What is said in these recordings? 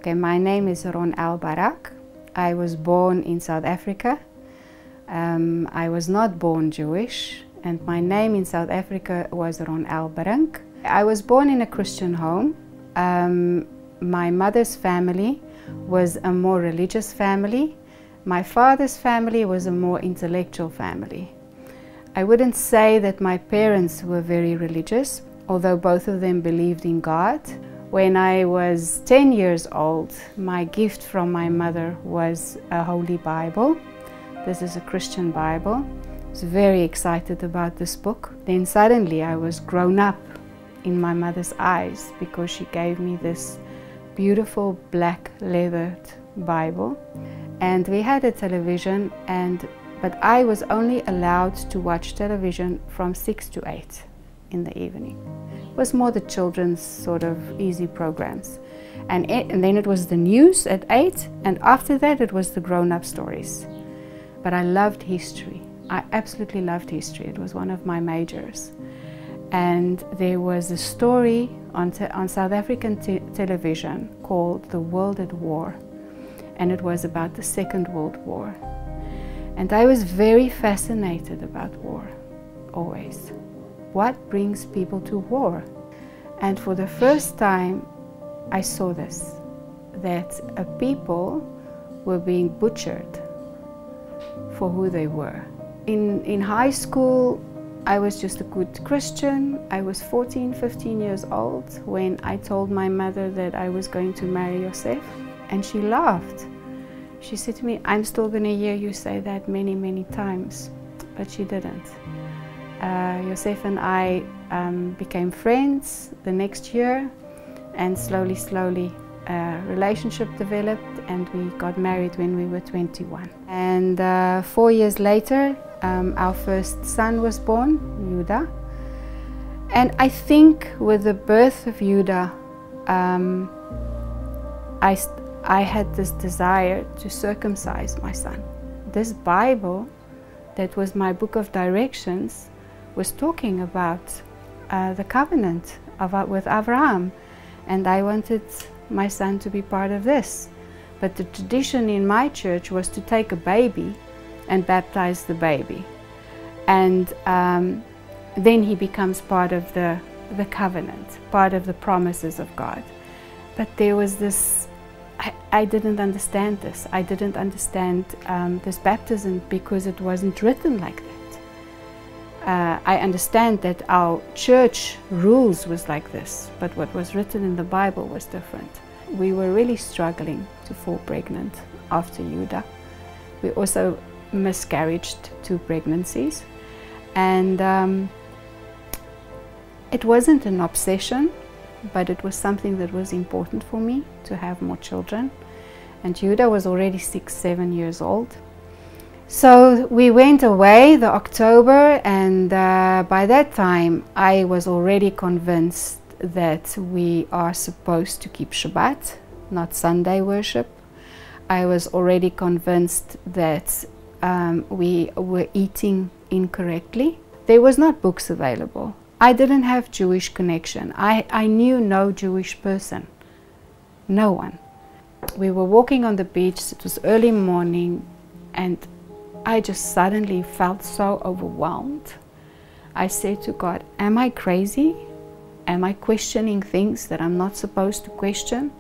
Okay, my name is Ronel Barak. I was born in South Africa. I was not born Jewish, and my name in South Africa was Ronel Brink. I was born in a Christian home. My mother's family was a more religious family. My father's family was a more intellectual family. I wouldn't say that my parents were very religious, although both of them believed in God. When I was 10 years old, my gift from my mother was a Holy Bible. This is a Christian Bible. I was very excited about this book. Then suddenly I was grown up in my mother's eyes because she gave me this beautiful black leathered Bible. And we had a television, but I was only allowed to watch television from 6 to 8 in the evening. It was more the children's sort of easy programs. And then it was the news at 8, and after that it was the grown-up stories. But I loved history. I absolutely loved history. It was one of my majors. And there was a story on South African television called The World at War. And it was about the Second World War. And I was very fascinated about war, always. What brings people to war? And for the first time, I saw this, that a people were being butchered for who they were. In high school, I was just a good Christian. I was 14, 15 years old when I told my mother that I was going to marry Yosef, and she laughed. She said to me, "I'm still going to hear you say that many, many times," but she didn't. Yosef and I became friends the next year, and slowly a relationship developed, and we got married when we were 21. And 4 years later, our first son was born, Judah. And I think with the birth of Judah, I had this desire to circumcise my son. This Bible, that was my book of directions, was talking about the covenant with Abraham, and I wanted my son to be part of this. But the tradition in my church was to take a baby and baptize the baby, and then he becomes part of the covenant, part of the promises of God. But there was this, I didn't understand this. I didn't understand this baptism because it wasn't written like that. I understand that our church rules was like this, but what was written in the Bible was different. We were really struggling to fall pregnant after Judah. We also miscarried 2 pregnancies, and it wasn't an obsession, but it was something that was important for me to have more children. And Judah was already 6, 7 years old. So we went away the October, and by that time I was already convinced that we are supposed to keep Shabbat, not Sunday worship. I was already convinced that we were eating incorrectly. There was not books available. I didn't have Jewish connection. I knew no Jewish person, no one. We were walking on the beach, it was early morning, and I just suddenly felt so overwhelmed. I said to God, am I crazy? Am I questioning things that I'm not supposed to question?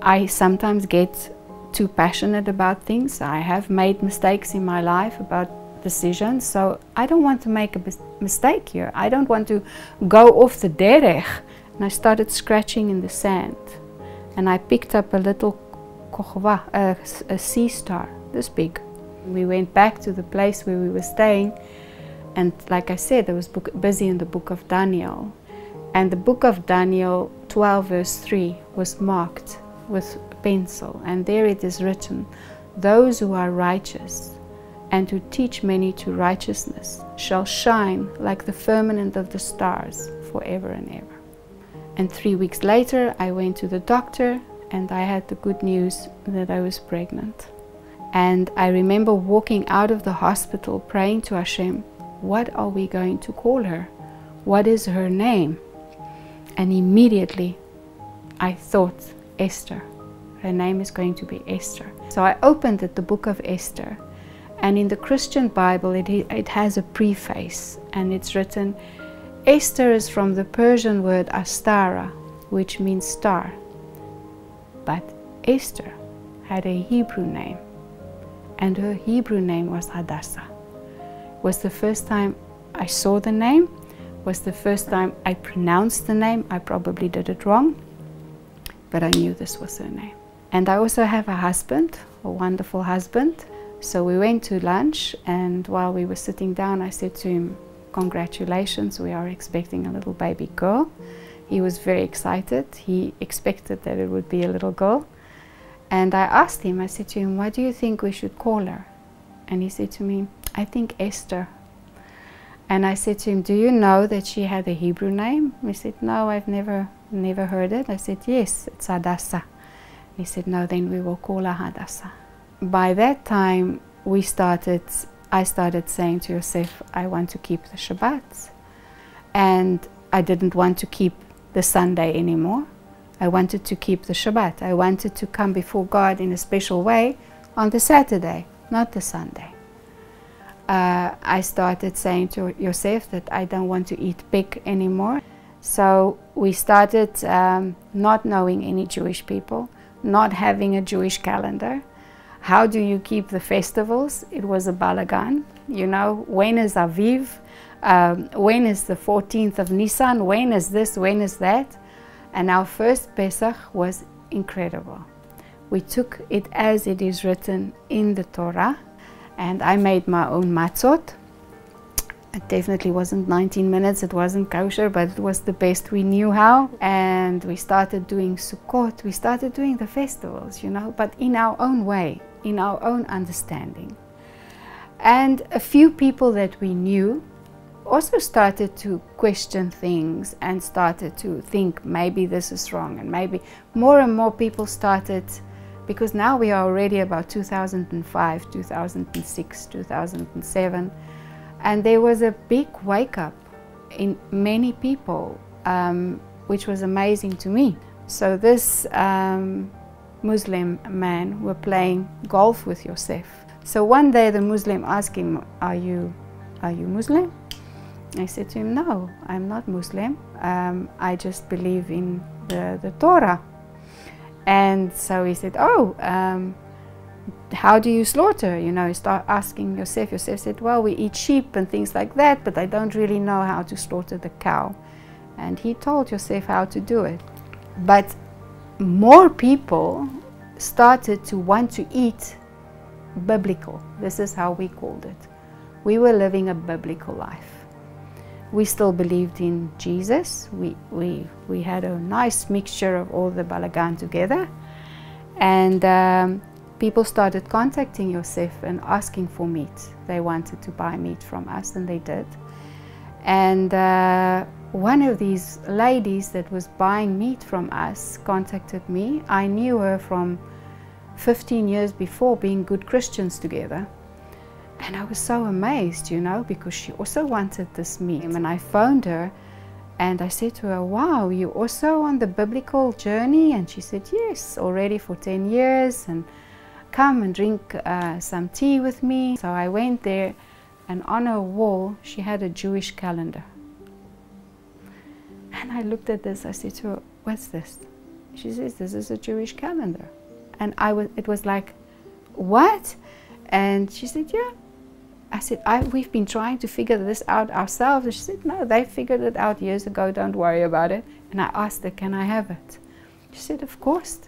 I sometimes get too passionate about things. I have made mistakes in my life about decisions, so I don't want to make a mistake here. I don't want to go off the derech. And I started scratching in the sand, and I picked up a little kochva, a sea star, this big. We went back to the place where we were staying, and like I said, I was busy in the book of Daniel. And the book of Daniel 12 verse 3 was marked with pencil, and there it is written, "Those who are righteous and who teach many to righteousness shall shine like the firmament of the stars forever and ever." And 3 weeks later I went to the doctor, and I had the good news that I was pregnant. And I remember walking out of the hospital praying to Hashem, what are we going to call her? What is her name? And immediately I thought Esther. Her name is going to be Esther. So I opened the book of Esther, and in the Christian Bible it has a preface, and it's written, Esther is from the Persian word Astara, which means star. But Esther had a Hebrew name, and her Hebrew name was Hadassah. Was the first time I saw the name, was the first time I pronounced the name. I probably did it wrong, but I knew this was her name. And I also have a husband, a wonderful husband. So we went to lunch, and while we were sitting down, I said to him, congratulations, we are expecting a little baby girl. He was very excited. He expected that it would be a little girl. And I asked him, I said to him, what do you think we should call her? And he said to me, I think Esther. And I said to him, do you know that she had a Hebrew name? He said, no, I've never heard it. I said, yes, it's Hadassah. He said, no, then we will call her Hadassah. By that time, I started saying to Yosef, I want to keep the Shabbat. And I didn't want to keep the Sunday anymore. I wanted to keep the Shabbat. I wanted to come before God in a special way on the Saturday, not the Sunday. I started saying to Yosef that I don't want to eat pig anymore. So we started not knowing any Jewish people, not having a Jewish calendar. How do you keep the festivals? It was a balagan. You know, when is Aviv? When is the 14th of Nisan? When is this? When is that? And our first Pesach was incredible. We took it as it is written in the Torah, and I made my own matzot. It definitely wasn't 19 minutes, it wasn't kosher, but it was the best we knew how. And we started doing Sukkot, we started doing the festivals, you know, but in our own way, in our own understanding. And a few people that we knew also started to question things and started to think maybe this is wrong, and maybe more and more people started, because now we are already about 2005, 2006, 2007, and there was a big wake up in many people, which was amazing to me. So this Muslim man were playing golf with Yosef. So one day the Muslim asked him, are you Muslim? I said to him, no, I'm not Muslim. I just believe in the Torah. And so he said, oh, how do you slaughter? You know, he started asking Yosef. Yosef said, well, we eat sheep and things like that, but I don't really know how to slaughter the cow. And he told Yosef how to do it. But more people started to want to eat biblical. This is how we called it. We were living a biblical life. We still believed in Jesus. We had a nice mixture of all the balagan together. And people started contacting Yosef and asking for meat. They wanted to buy meat from us, and they did. And one of these ladies that was buying meat from us contacted me. I knew her from 15 years before, being good Christians together. And I was so amazed, you know, because she also wanted this meat. And I phoned her and I said to her, wow, you also on the biblical journey? And she said, yes, already for 10 years, and come and drink some tea with me. So I went there, and on her wall she had a Jewish calendar. And I looked at this, I said to her, what's this? She says, this is a Jewish calendar. And it was like, what? And she said, yeah. I said, we've been trying to figure this out ourselves. And she said, no, they figured it out years ago, don't worry about it. And I asked her, can I have it? She said, of course,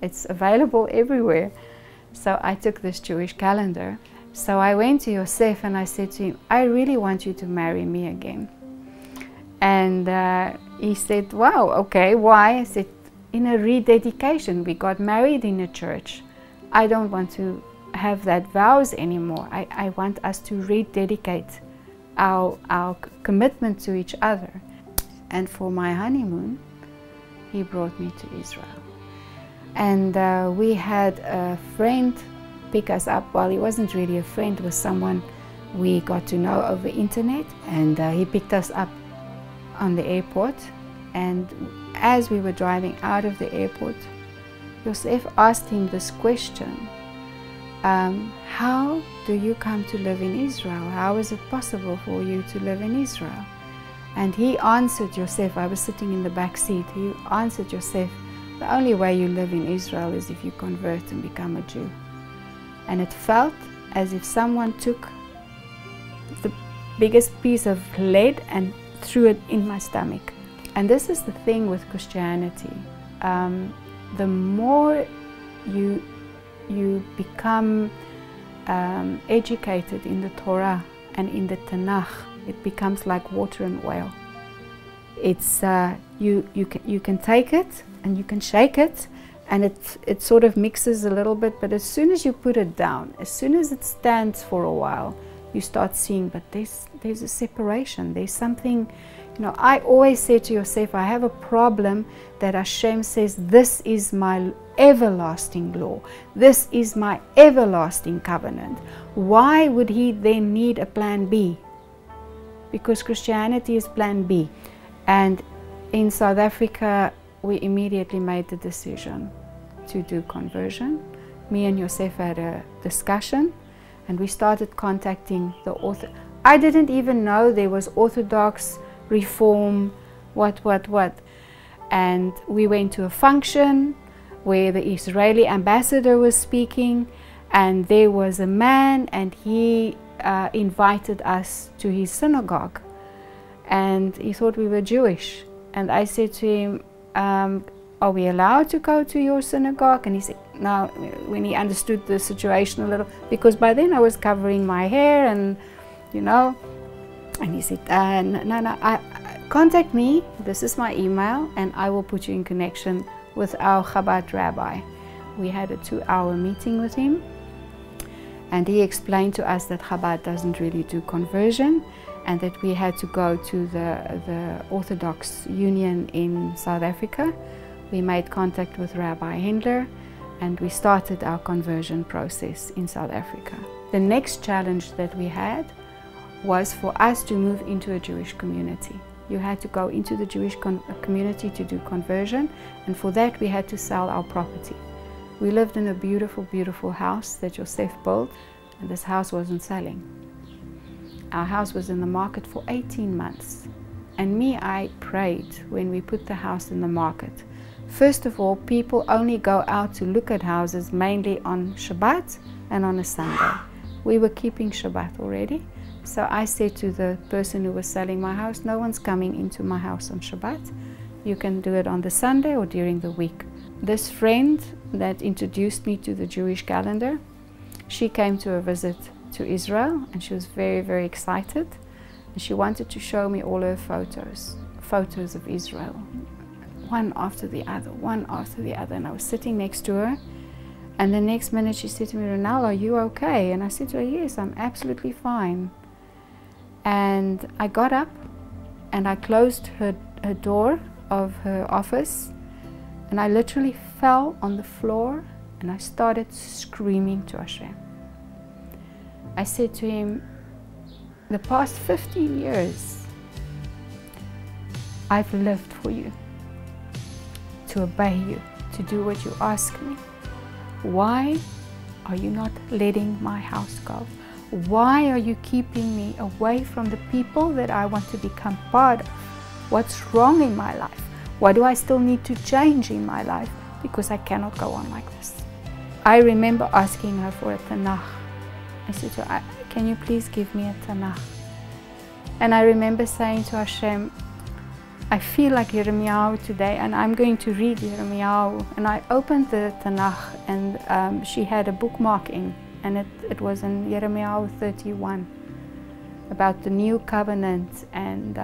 it's available everywhere. So I took this Jewish calendar. So I went to Yosef and I said to him, I really want you to marry me again. And he said, wow, okay, why? I said, in a rededication, we got married in a church. I don't want to have that vows anymore. I want us to rededicate our commitment to each other. And for my honeymoon, he brought me to Israel. And we had a friend pick us up. Well, he wasn't really a friend, it was someone we got to know over internet. And he picked us up on the airport. And as we were driving out of the airport, Yosef asked him this question, how do you come to live in Israel? How is it possible for you to live in Israel? And he answered Yosef, I was sitting in the back seat, he answered Yosef, the only way you live in Israel is if you convert and become a Jew. And it felt as if someone took the biggest piece of lead and threw it in my stomach. And this is the thing with Christianity. The more you become educated in the Torah and in the Tanakh, it becomes like water and oil. It's you can take it and you can shake it, and it sort of mixes a little bit, but as soon as you put it down, as soon as it stands for a while, you start seeing, but there's a separation, there's something. You know, I always say to Yosef, I have a problem that Hashem says, this is my everlasting law, this is my everlasting covenant. Why would he then need a plan B? Because Christianity is plan B. And in South Africa, we immediately made the decision to do conversion. Me and Yosef had a discussion, and we started contacting the author. I didn't even know there was Orthodox, Reform, what. And we went to a function where the Israeli ambassador was speaking, and there was a man, and he invited us to his synagogue, and he thought we were Jewish. And I said to him, are we allowed to go to your synagogue? And he said, no, when he understood the situation a little, because by then I was covering my hair, and you know, and he said, no, contact me, this is my email, and I will put you in connection with our Chabad rabbi. We had a 2-hour meeting with him, and he explained to us that Chabad doesn't really do conversion, and that we had to go to the Orthodox Union in South Africa. We made contact with Rabbi Hendler, and we started our conversion process in South Africa. The next challenge that we had was for us to move into a Jewish community. You had to go into the Jewish community to do conversion, and for that we had to sell our property. We lived in a beautiful, beautiful house that Yosef built, and this house wasn't selling. Our house was in the market for 18 months. And me, I prayed when we put the house in the market. First of all, people only go out to look at houses mainly on Shabbat and on a Sunday. We were keeping Shabbat already. So I said to the person who was selling my house, no one's coming into my house on Shabbat. You can do it on the Sunday or during the week. This friend that introduced me to the Jewish calendar, she came to a visit to Israel, and she was very, very excited. And she wanted to show me all her photos of Israel, one after the other, one after the other. And I was sitting next to her, and the next minute she said to me, Ronal, are you okay? And I said to her, yes, I'm absolutely fine. And I got up and I closed her door of her office, and I literally fell on the floor and I started screaming to Hashem. I said to him, the past 15 years I've lived for you, to obey you, to do what you ask me. Why are you not letting my house go? Why are you keeping me away from the people that I want to become part of? What's wrong in my life? What do I still need to change in my life? Because I cannot go on like this. I remember asking her for a Tanakh. I said to her, can you please give me a Tanakh? And I remember saying to Hashem, I feel like Yirmiyahu today, and I'm going to read Yirmiyahu. And I opened the Tanakh, and she had a bookmark in, and it was in Yirmiyahu 31, about the new covenant, and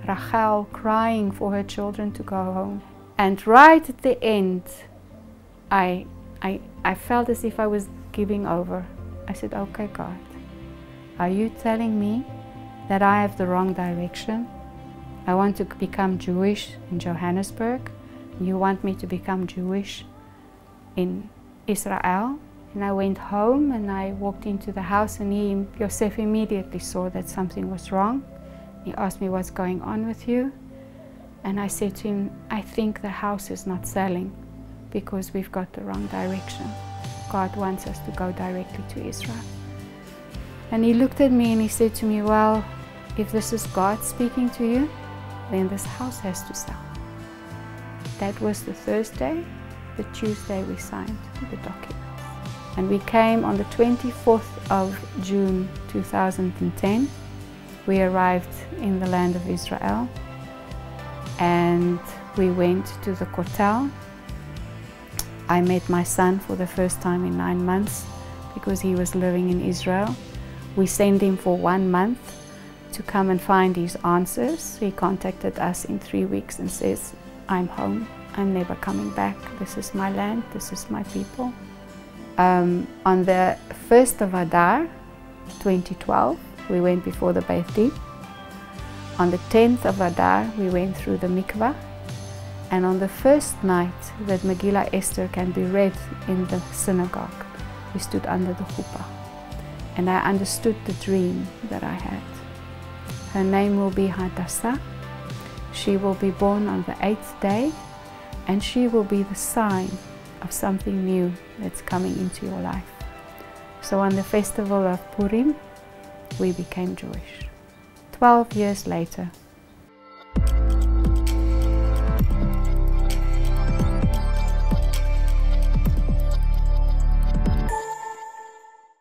Rachel crying for her children to go home. And right at the end, I felt as if I was giving over. I said, okay, God, are you telling me that I have the wrong direction? I want to become Jewish in Johannesburg. You want me to become Jewish in Israel? And I went home and I walked into the house, and Yosef immediately saw that something was wrong. He asked me, what's going on with you? And I said to him, I think the house is not selling because we've got the wrong direction. God wants us to go directly to Israel. And he looked at me and he said to me, well, if this is God speaking to you, then this house has to sell. That was the Thursday. The Tuesday we signed the documents. And we came on the 24th of June 2010. We arrived in the land of Israel and we went to the Kotel. I met my son for the first time in 9 months because he was living in Israel. We sent him for 1 month to come and find his answers. He contacted us in 3 weeks and says, I'm home, I'm never coming back. This is my land, this is my people. On the 1st of Adar, 2012, we went before the Beit Din. On the 10th of Adar, we went through the mikvah. And on the first night that Megillah Esther can be read in the synagogue, we stood under the chuppah. And I understood the dream that I had. Her name will be Hadassah. She will be born on the 8th day, and she will be the sign of something new that's coming into your life. So on the festival of Purim, we became Jewish. 12 years later,